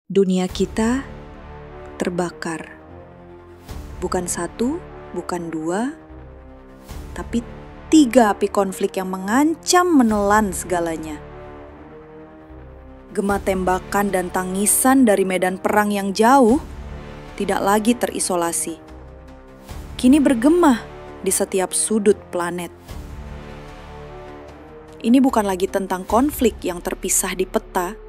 Dunia kita terbakar. Bukan satu, bukan dua, tapi 3 api konflik yang mengancam menelan segalanya. Gema tembakan dan tangisan dari medan perang yang jauh tidak lagi terisolasi. Kini bergema di setiap sudut planet. Ini bukan lagi tentang konflik yang terpisah di peta,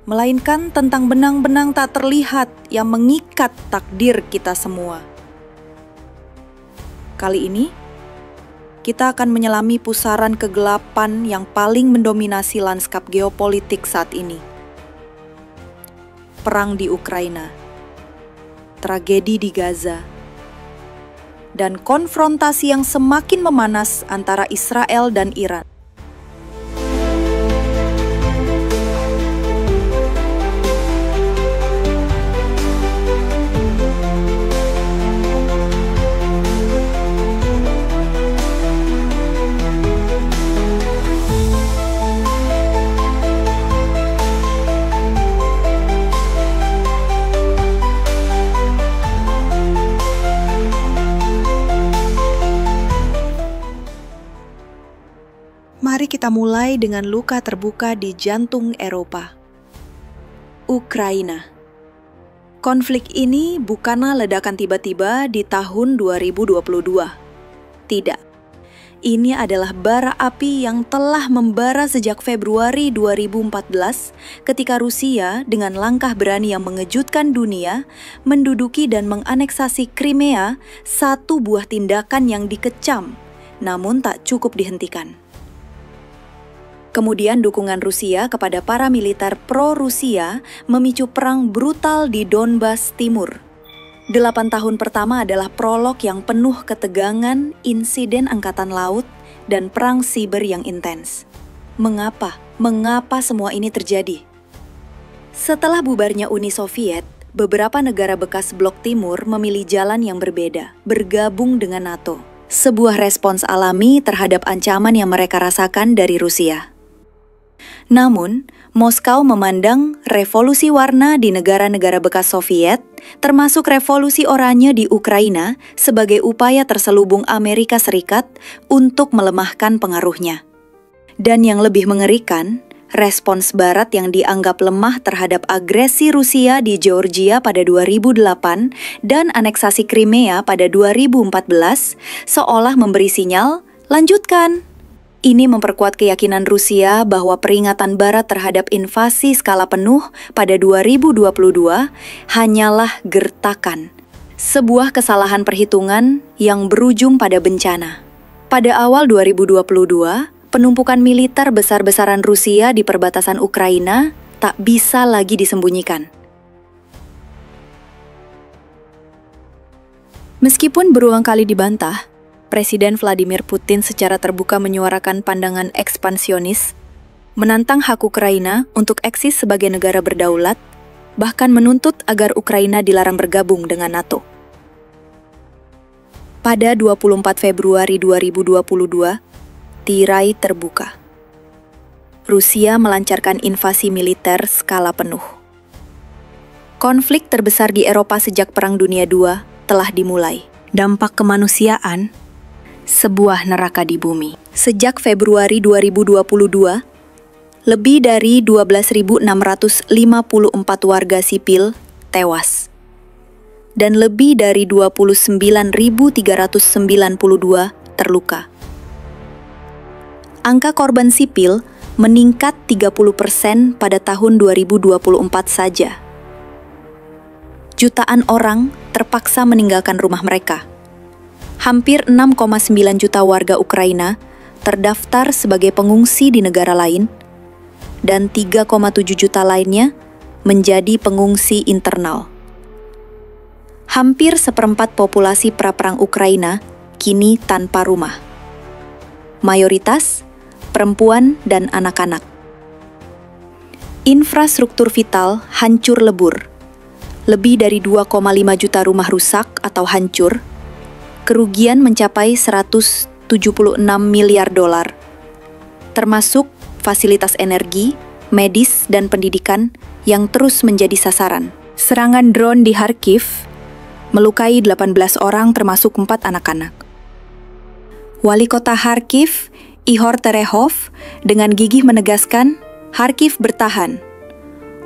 melainkan tentang benang-benang tak terlihat yang mengikat takdir kita semua. Kali ini, kita akan menyelami pusaran kegelapan yang paling mendominasi lanskap geopolitik saat ini. Perang di Ukraina, tragedi di Gaza, dan konfrontasi yang semakin memanas antara Israel dan Iran. Mari kita mulai dengan luka terbuka di jantung Eropa. Ukraina. Konflik ini bukanlah ledakan tiba-tiba di tahun 2022. Tidak. Ini adalah bara api yang telah membara sejak Februari 2014 ketika Rusia dengan langkah berani yang mengejutkan dunia menduduki dan menganeksasi Crimea, satu buah tindakan yang dikecam, namun tak cukup dihentikan. Kemudian dukungan Rusia kepada para militer pro-Rusia memicu perang brutal di Donbas Timur. 8 tahun pertama adalah prolog yang penuh ketegangan, insiden angkatan laut, dan perang siber yang intens. Mengapa? Mengapa semua ini terjadi? Setelah bubarnya Uni Soviet, beberapa negara bekas blok timur memilih jalan yang berbeda, bergabung dengan NATO. Sebuah respons alami terhadap ancaman yang mereka rasakan dari Rusia. Namun, Moskow memandang revolusi warna di negara-negara bekas Soviet, termasuk revolusi oranye di Ukraina, sebagai upaya terselubung Amerika Serikat untuk melemahkan pengaruhnya. Dan yang lebih mengerikan, respons Barat yang dianggap lemah terhadap agresi Rusia di Georgia pada 2008 dan aneksasi Crimea pada 2014 seolah memberi sinyal, lanjutkan. Ini memperkuat keyakinan Rusia bahwa peringatan Barat terhadap invasi skala penuh pada 2022 hanyalah gertakan, sebuah kesalahan perhitungan yang berujung pada bencana. Pada awal 2022, penumpukan militer besar-besaran Rusia di perbatasan Ukraina tak bisa lagi disembunyikan. Meskipun berulang kali dibantah, Presiden Vladimir Putin secara terbuka menyuarakan pandangan ekspansionis, menantang hak Ukraina untuk eksis sebagai negara berdaulat, bahkan menuntut agar Ukraina dilarang bergabung dengan NATO. Pada 24 Februari 2022, tirai terbuka. Rusia melancarkan invasi militer skala penuh. Konflik terbesar di Eropa sejak Perang Dunia II telah dimulai. Dampak kemanusiaan, sebuah neraka di bumi. Sejak Februari 2022, lebih dari 12.654 warga sipil tewas. Dan lebih dari 29.392 terluka. Angka korban sipil meningkat 30% pada tahun 2024 saja. Jutaan orang terpaksa meninggalkan rumah mereka. Hampir 6,9 juta warga Ukraina terdaftar sebagai pengungsi di negara lain, dan 3,7 juta lainnya menjadi pengungsi internal. Hampir seperempat populasi praperang Ukraina kini tanpa rumah. Mayoritas perempuan dan anak-anak. Infrastruktur vital hancur lebur. Lebih dari 2,5 juta rumah rusak atau hancur. Kerugian mencapai 176 miliar dolar, termasuk fasilitas energi, medis, dan pendidikan yang terus menjadi sasaran. Serangan drone di Kharkiv melukai 18 orang termasuk 4 anak-anak. Wali kota Kharkiv, Ihor Terehov, dengan gigih menegaskan, Kharkiv bertahan.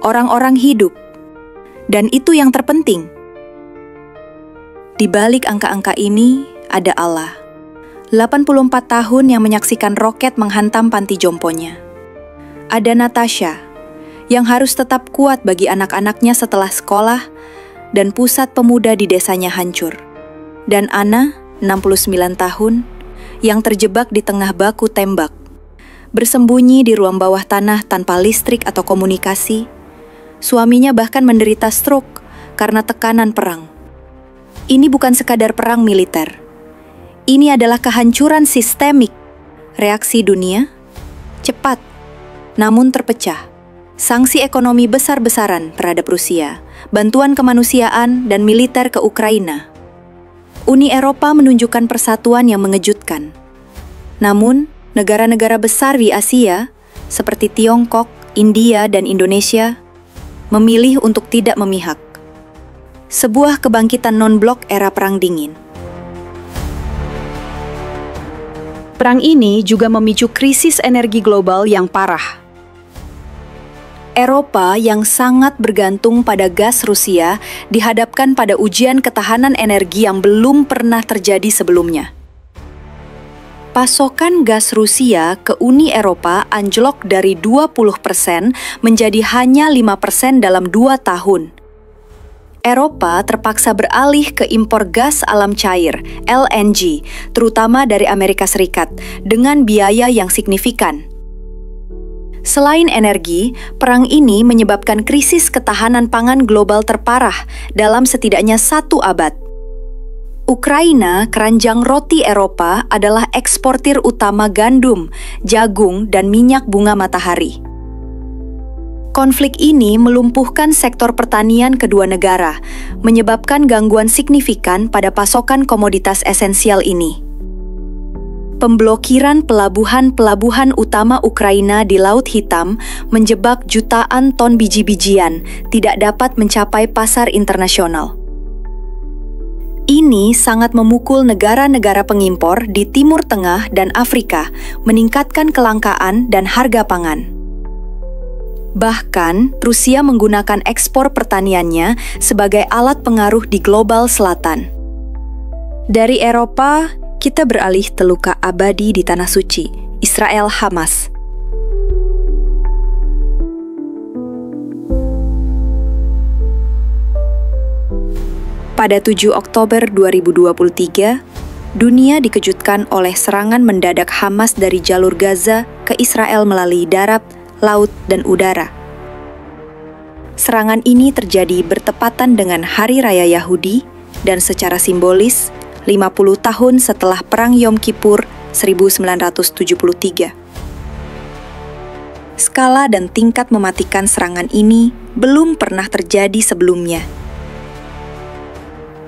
Orang-orang hidup. Dan itu yang terpenting. Di balik angka-angka ini, ada Allah. 84 tahun yang menyaksikan roket menghantam panti jomponya. Ada Natasha, yang harus tetap kuat bagi anak-anaknya setelah sekolah, dan pusat pemuda di desanya hancur. Dan Anna, 69 tahun, yang terjebak di tengah baku tembak. Bersembunyi di ruang bawah tanah tanpa listrik atau komunikasi. Suaminya bahkan menderita stroke karena tekanan perang. Ini bukan sekadar perang militer. Ini adalah kehancuran sistemik. Reaksi dunia cepat, namun terpecah. Sanksi ekonomi besar-besaran terhadap Rusia, bantuan kemanusiaan dan militer ke Ukraina. Uni Eropa menunjukkan persatuan yang mengejutkan. Namun, negara-negara besar di Asia, seperti Tiongkok, India, dan Indonesia, memilih untuk tidak memihak. Sebuah kebangkitan non-blok era Perang Dingin. Perang ini juga memicu krisis energi global yang parah. Eropa yang sangat bergantung pada gas Rusia dihadapkan pada ujian ketahanan energi yang belum pernah terjadi sebelumnya. Pasokan gas Rusia ke Uni Eropa anjlok dari 20% menjadi hanya 5% dalam 2 tahun. Eropa terpaksa beralih ke impor gas alam cair, LNG, terutama dari Amerika Serikat, dengan biaya yang signifikan. Selain energi, perang ini menyebabkan krisis ketahanan pangan global terparah dalam setidaknya 1 abad. Ukraina, keranjang roti Eropa, adalah eksportir utama gandum, jagung, dan minyak bunga matahari. Konflik ini melumpuhkan sektor pertanian kedua negara, menyebabkan gangguan signifikan pada pasokan komoditas esensial ini. Pemblokiran pelabuhan-pelabuhan utama Ukraina di Laut Hitam menjebak jutaan ton biji-bijian tidak dapat mencapai pasar internasional. Ini sangat memukul negara-negara pengimpor di Timur Tengah dan Afrika, meningkatkan kelangkaan dan harga pangan. Bahkan, Rusia menggunakan ekspor pertaniannya sebagai alat pengaruh di global selatan. Dari Eropa, kita beralih teluka abadi di Tanah Suci, Israel Hamas. Pada 7 Oktober 2023, dunia dikejutkan oleh serangan mendadak Hamas dari jalur Gaza ke Israel melalui darat, laut, dan udara. Serangan ini terjadi bertepatan dengan Hari Raya Yahudi dan secara simbolis 50 tahun setelah Perang Yom Kippur 1973. Skala dan tingkat mematikan serangan ini belum pernah terjadi sebelumnya.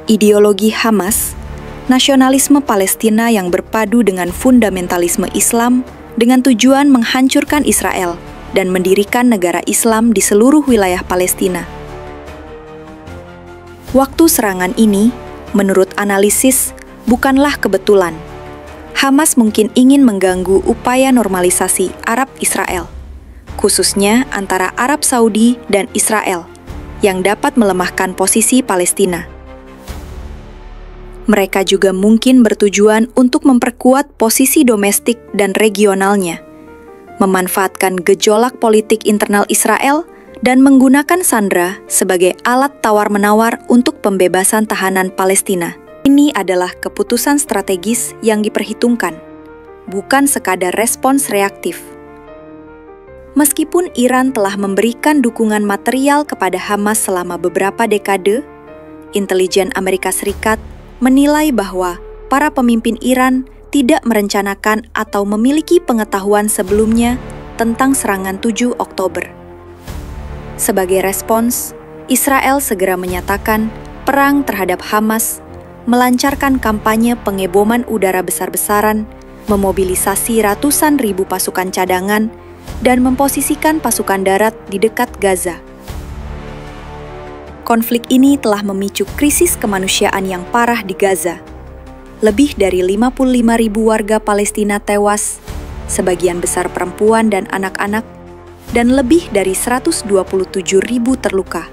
Ideologi Hamas, nasionalisme Palestina yang berpadu dengan fundamentalisme Islam dengan tujuan menghancurkan Israel dan mendirikan negara Islam di seluruh wilayah Palestina. Waktu serangan ini, menurut analisis, bukanlah kebetulan. Hamas mungkin ingin mengganggu upaya normalisasi Arab-Israel, khususnya antara Arab Saudi dan Israel, yang dapat melemahkan posisi Palestina. Mereka juga mungkin bertujuan untuk memperkuat posisi domestik dan regionalnya, memanfaatkan gejolak politik internal Israel, dan menggunakan Sandra sebagai alat tawar-menawar untuk pembebasan tahanan Palestina. Ini adalah keputusan strategis yang diperhitungkan, bukan sekadar respons reaktif. Meskipun Iran telah memberikan dukungan material kepada Hamas selama beberapa dekade, intelijen Amerika Serikat menilai bahwa para pemimpin Iran tidak merencanakan atau memiliki pengetahuan sebelumnya tentang serangan 7 Oktober. Sebagai respons, Israel segera menyatakan perang terhadap Hamas, melancarkan kampanye pengeboman udara besar-besaran, memobilisasi ratusan ribu pasukan cadangan, dan memposisikan pasukan darat di dekat Gaza. konflik ini telah memicu krisis kemanusiaan yang parah di Gaza. Lebih dari 55.000 warga Palestina tewas, sebagian besar perempuan dan anak-anak, dan lebih dari 127.000 terluka.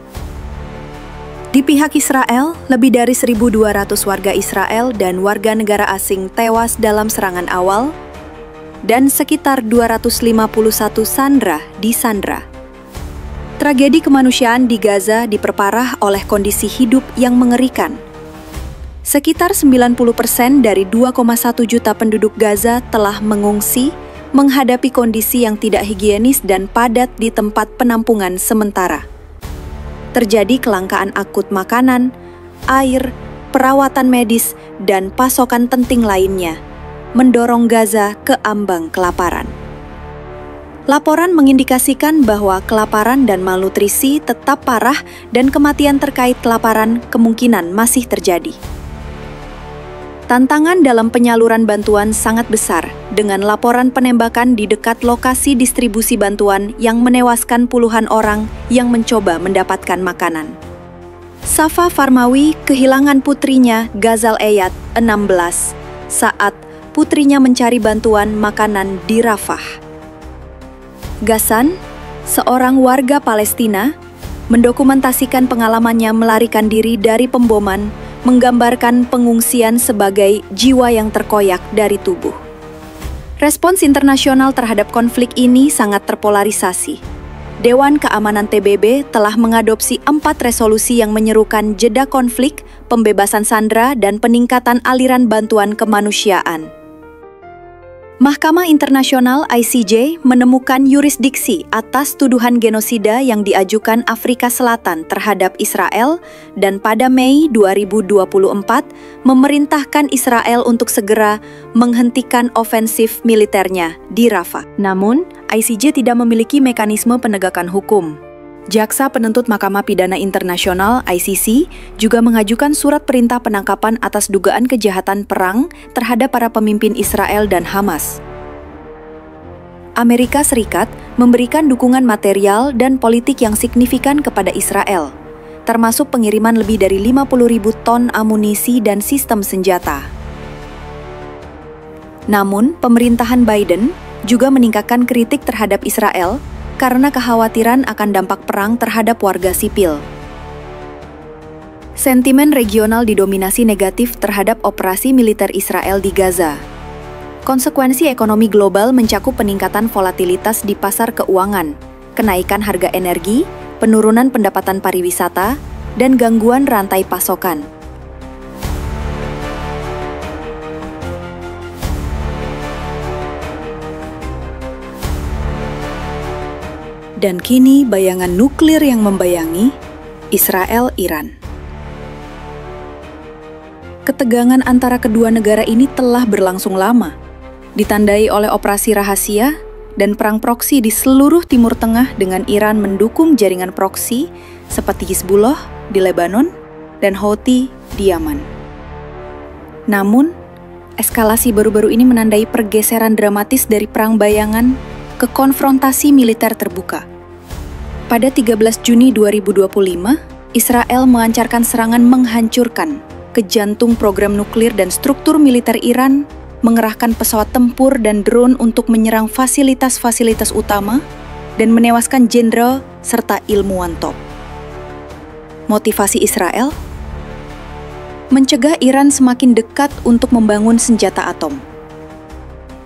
Di pihak Israel, lebih dari 1.200 warga Israel dan warga negara asing tewas dalam serangan awal, dan sekitar 251 sandera disandra. Tragedi kemanusiaan di Gaza diperparah oleh kondisi hidup yang mengerikan. Sekitar 90% dari 2,1 juta penduduk Gaza telah mengungsi menghadapi kondisi yang tidak higienis dan padat di tempat penampungan sementara. Terjadi kelangkaan akut makanan, air, perawatan medis, dan pasokan penting lainnya, mendorong Gaza ke ambang kelaparan. Laporan mengindikasikan bahwa kelaparan dan malnutrisi tetap parah dan kematian terkait kelaparan kemungkinan masih terjadi. Tantangan dalam penyaluran bantuan sangat besar, dengan laporan penembakan di dekat lokasi distribusi bantuan yang menewaskan puluhan orang yang mencoba mendapatkan makanan. Safa Farmawi kehilangan putrinya Ghazal Eyad, 16, saat putrinya mencari bantuan makanan di Rafah. Ghassan, seorang warga Palestina, mendokumentasikan pengalamannya melarikan diri dari pemboman, menggambarkan pengungsian sebagai jiwa yang terkoyak dari tubuh. Respons internasional terhadap konflik ini sangat terpolarisasi. Dewan Keamanan PBB telah mengadopsi 4 resolusi yang menyerukan jeda konflik, pembebasan sandera, dan peningkatan aliran bantuan kemanusiaan. Mahkamah Internasional ICJ menemukan yurisdiksi atas tuduhan genosida yang diajukan Afrika Selatan terhadap Israel dan pada Mei 2024 memerintahkan Israel untuk segera menghentikan ofensif militernya di Rafah. Namun, ICJ tidak memiliki mekanisme penegakan hukum. Jaksa Penuntut Mahkamah Pidana Internasional (ICC) juga mengajukan surat perintah penangkapan atas dugaan kejahatan perang terhadap para pemimpin Israel dan Hamas. Amerika Serikat memberikan dukungan material dan politik yang signifikan kepada Israel, termasuk pengiriman lebih dari 50.000 ton amunisi dan sistem senjata. Namun, pemerintahan Biden juga meningkatkan kritik terhadap Israel karena kekhawatiran akan dampak perang terhadap warga sipil. Sentimen regional didominasi negatif terhadap operasi militer Israel di Gaza. Konsekuensi ekonomi global mencakup peningkatan volatilitas di pasar keuangan, kenaikan harga energi, penurunan pendapatan pariwisata, dan gangguan rantai pasokan. Dan kini bayangan nuklir yang membayangi Israel-Iran. Ketegangan antara kedua negara ini telah berlangsung lama, ditandai oleh operasi rahasia dan perang proksi di seluruh Timur Tengah dengan Iran mendukung jaringan proksi seperti Hizbullah di Lebanon dan Houthi di Yaman. Namun, eskalasi baru-baru ini menandai pergeseran dramatis dari perang bayangan ke konfrontasi militer terbuka. Pada 13 Juni 2025, Israel melancarkan serangan menghancurkan ke jantung program nuklir dan struktur militer Iran, mengerahkan pesawat tempur dan drone untuk menyerang fasilitas-fasilitas utama dan menewaskan jenderal serta ilmuwan top. Motivasi Israel? Mencegah Iran semakin dekat untuk membangun senjata atom.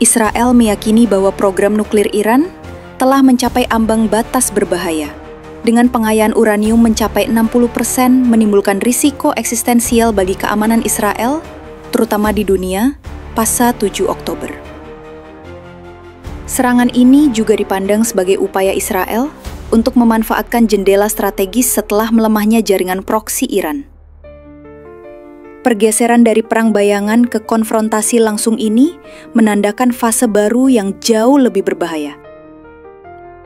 Israel meyakini bahwa program nuklir Iran telah mencapai ambang batas berbahaya. Dengan pengayaan uranium mencapai 60% menimbulkan risiko eksistensial bagi keamanan Israel, terutama di dunia, pasca 7 Oktober. Serangan ini juga dipandang sebagai upaya Israel untuk memanfaatkan jendela strategis setelah melemahnya jaringan proksi Iran. Pergeseran dari perang bayangan ke konfrontasi langsung ini menandakan fase baru yang jauh lebih berbahaya.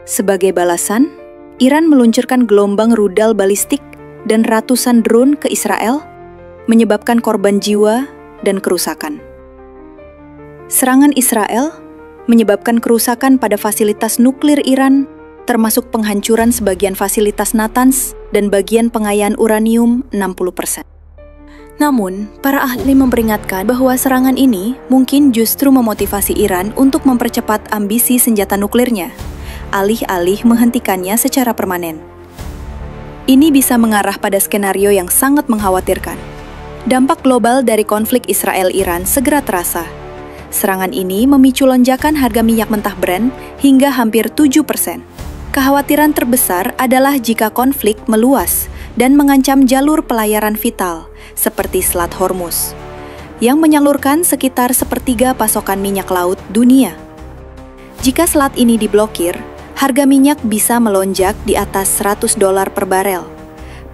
Sebagai balasan, Iran meluncurkan gelombang rudal balistik dan ratusan drone ke Israel, menyebabkan korban jiwa dan kerusakan. Serangan Israel menyebabkan kerusakan pada fasilitas nuklir Iran, termasuk penghancuran sebagian fasilitas Natanz dan bagian pengayaan uranium 60%. Namun, para ahli memperingatkan bahwa serangan ini mungkin justru memotivasi Iran untuk mempercepat ambisi senjata nuklirnya, alih-alih menghentikannya secara permanen. Ini bisa mengarah pada skenario yang sangat mengkhawatirkan. Dampak global dari konflik Israel-Iran segera terasa. Serangan ini memicu lonjakan harga minyak mentah Brent hingga hampir 7%. Kekhawatiran terbesar adalah jika konflik meluas dan mengancam jalur pelayaran vital, seperti Selat Hormuz, yang menyalurkan sekitar sepertiga pasokan minyak laut dunia. Jika selat ini diblokir, harga minyak bisa melonjak di atas $100 per barel,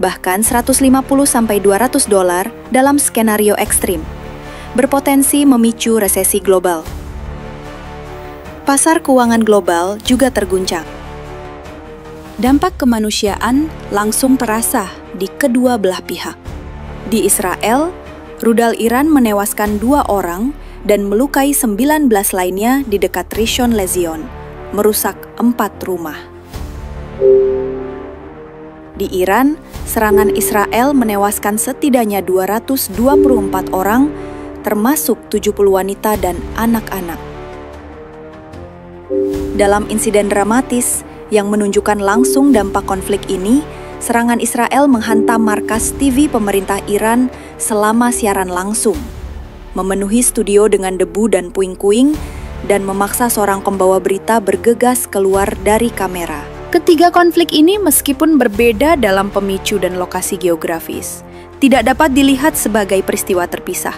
bahkan $150–200 dalam skenario ekstrim, berpotensi memicu resesi global. Pasar keuangan global juga terguncang. Dampak kemanusiaan langsung terasa di kedua belah pihak. Di Israel, rudal Iran menewaskan 2 orang dan melukai 19 lainnya di dekat Rishon LeZion, merusak 4 rumah. Di Iran, serangan Israel menewaskan setidaknya 224 orang, termasuk 70 wanita dan anak-anak. Dalam insiden dramatis yang menunjukkan langsung dampak konflik ini, serangan Israel menghantam markas TV pemerintah Iran selama siaran langsung, memenuhi studio dengan debu dan puing-puing, dan memaksa seorang pembawa berita bergegas keluar dari kamera. Ketiga konflik ini meskipun berbeda dalam pemicu dan lokasi geografis, tidak dapat dilihat sebagai peristiwa terpisah.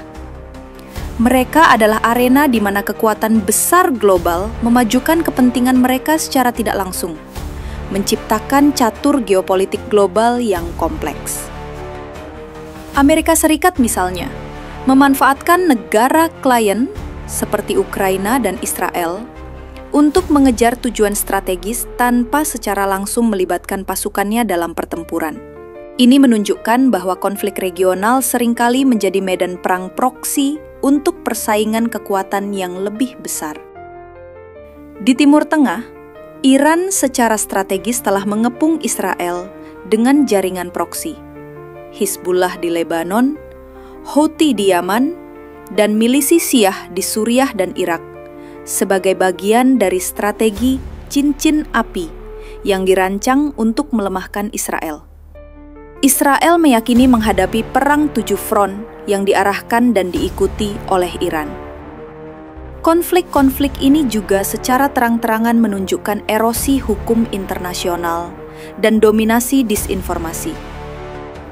Mereka adalah arena di mana kekuatan besar global memajukan kepentingan mereka secara tidak langsung, menciptakan catur geopolitik global yang kompleks. Amerika Serikat misalnya, memanfaatkan negara klien seperti Ukraina dan Israel untuk mengejar tujuan strategis tanpa secara langsung melibatkan pasukannya dalam pertempuran. Ini menunjukkan bahwa konflik regional seringkali menjadi medan perang proksi untuk persaingan kekuatan yang lebih besar. Di Timur Tengah, Iran secara strategis telah mengepung Israel dengan jaringan proksi. Hizbullah di Lebanon, Houthi di Yaman, dan milisi Syiah di Suriah dan Irak sebagai bagian dari strategi cincin api yang dirancang untuk melemahkan Israel. Israel meyakini menghadapi perang 7 front yang diarahkan dan diikuti oleh Iran. Konflik-konflik ini juga secara terang-terangan menunjukkan erosi hukum internasional dan dominasi disinformasi.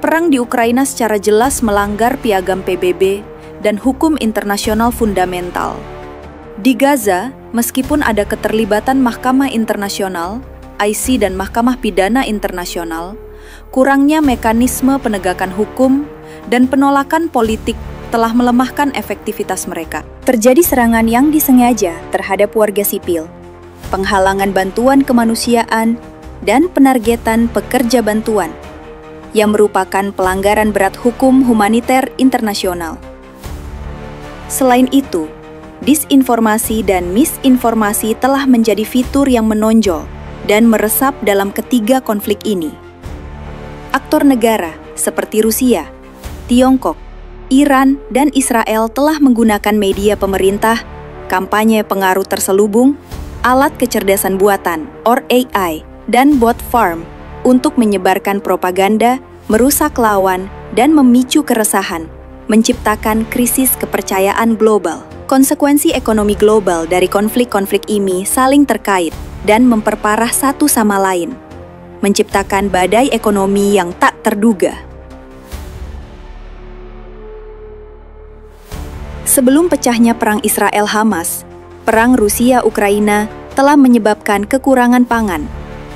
Perang di Ukraina secara jelas melanggar piagam PBB dan hukum internasional fundamental. Di Gaza, meskipun ada keterlibatan Mahkamah Internasional, IC dan Mahkamah Pidana Internasional, kurangnya mekanisme penegakan hukum dan penolakan politik telah melemahkan efektivitas mereka. Terjadi serangan yang disengaja terhadap warga sipil, penghalangan bantuan kemanusiaan, dan penargetan pekerja bantuan, yang merupakan pelanggaran berat hukum humaniter internasional. Selain itu, disinformasi dan misinformasi telah menjadi fitur yang menonjol dan meresap dalam ketiga konflik ini. Aktor negara seperti Rusia, Tiongkok, Iran, dan Israel telah menggunakan media pemerintah, kampanye pengaruh terselubung, alat kecerdasan buatan or AI, dan bot farm untuk menyebarkan propaganda, merusak lawan, dan memicu keresahan, menciptakan krisis kepercayaan global. Konsekuensi ekonomi global dari konflik-konflik ini saling terkait dan memperparah satu sama lain, menciptakan badai ekonomi yang tak terduga. Sebelum pecahnya perang Israel-Hamas, perang Rusia-Ukraina telah menyebabkan kekurangan pangan,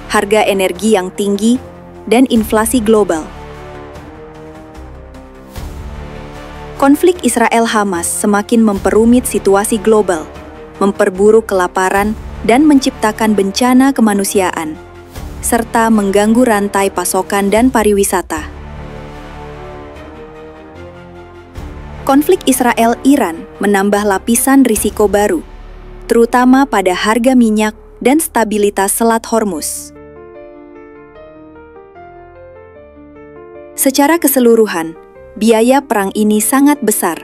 harga energi yang tinggi, dan inflasi global. Konflik Israel-Hamas semakin memperumit situasi global, memperburuk kelaparan, dan menciptakan bencana kemanusiaan, serta mengganggu rantai pasokan dan pariwisata. Konflik Israel-Iran menambah lapisan risiko baru, terutama pada harga minyak dan stabilitas Selat Hormuz. Secara keseluruhan, biaya perang ini sangat besar.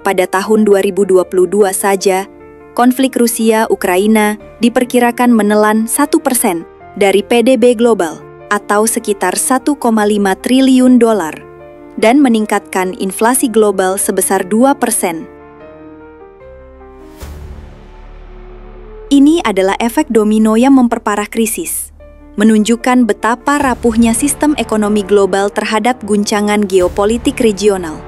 Pada tahun 2022 saja, konflik Rusia-Ukraina diperkirakan menelan 1% dari PDB global atau sekitar 1,5 triliun dolar dan meningkatkan inflasi global sebesar 2%. Ini adalah efek domino yang memperparah krisis, menunjukkan betapa rapuhnya sistem ekonomi global terhadap guncangan geopolitik regional.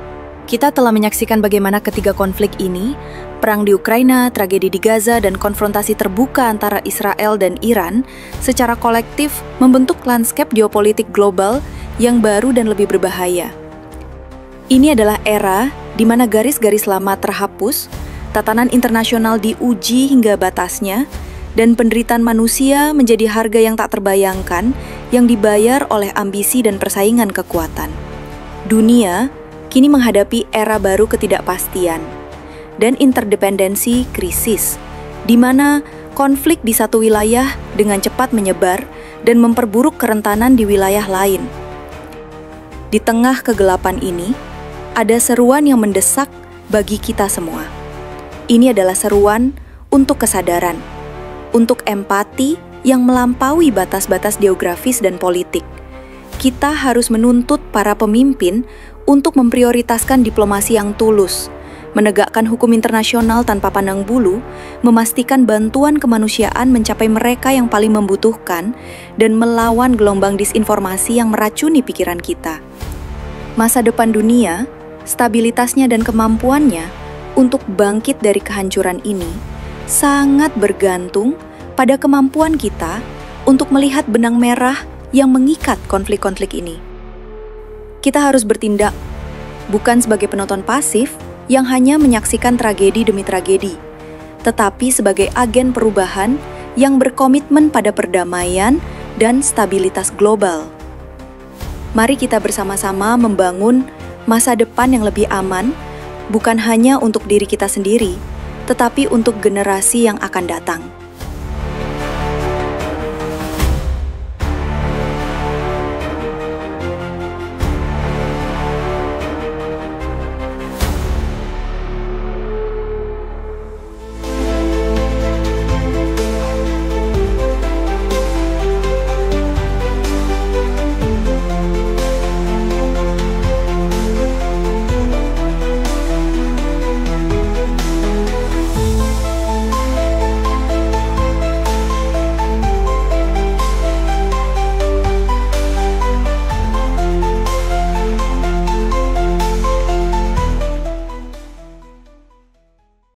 Kita telah menyaksikan bagaimana ketiga konflik ini, perang di Ukraina, tragedi di Gaza, dan konfrontasi terbuka antara Israel dan Iran, secara kolektif membentuk lanskap geopolitik global yang baru dan lebih berbahaya. Ini adalah era di mana garis-garis lama terhapus, tatanan internasional diuji hingga batasnya, dan penderitaan manusia menjadi harga yang tak terbayangkan yang dibayar oleh ambisi dan persaingan kekuatan. Dunia kini menghadapi era baru ketidakpastian dan interdependensi krisis, di mana konflik di satu wilayah dengan cepat menyebar dan memperburuk kerentanan di wilayah lain. Di tengah kegelapan ini, ada seruan yang mendesak bagi kita semua. Ini adalah seruan untuk kesadaran, untuk empati yang melampaui batas-batas geografis dan politik. Kita harus menuntut para pemimpin untuk memprioritaskan diplomasi yang tulus, menegakkan hukum internasional tanpa pandang bulu, memastikan bantuan kemanusiaan mencapai mereka yang paling membutuhkan, dan melawan gelombang disinformasi yang meracuni pikiran kita. Masa depan dunia, stabilitasnya dan kemampuannya untuk bangkit dari kehancuran ini sangat bergantung pada kemampuan kita untuk melihat benang merah yang mengikat konflik-konflik ini. Kita harus bertindak, bukan sebagai penonton pasif yang hanya menyaksikan tragedi demi tragedi, tetapi sebagai agen perubahan yang berkomitmen pada perdamaian dan stabilitas global. Mari kita bersama-sama membangun masa depan yang lebih aman, bukan hanya untuk diri kita sendiri, tetapi untuk generasi yang akan datang.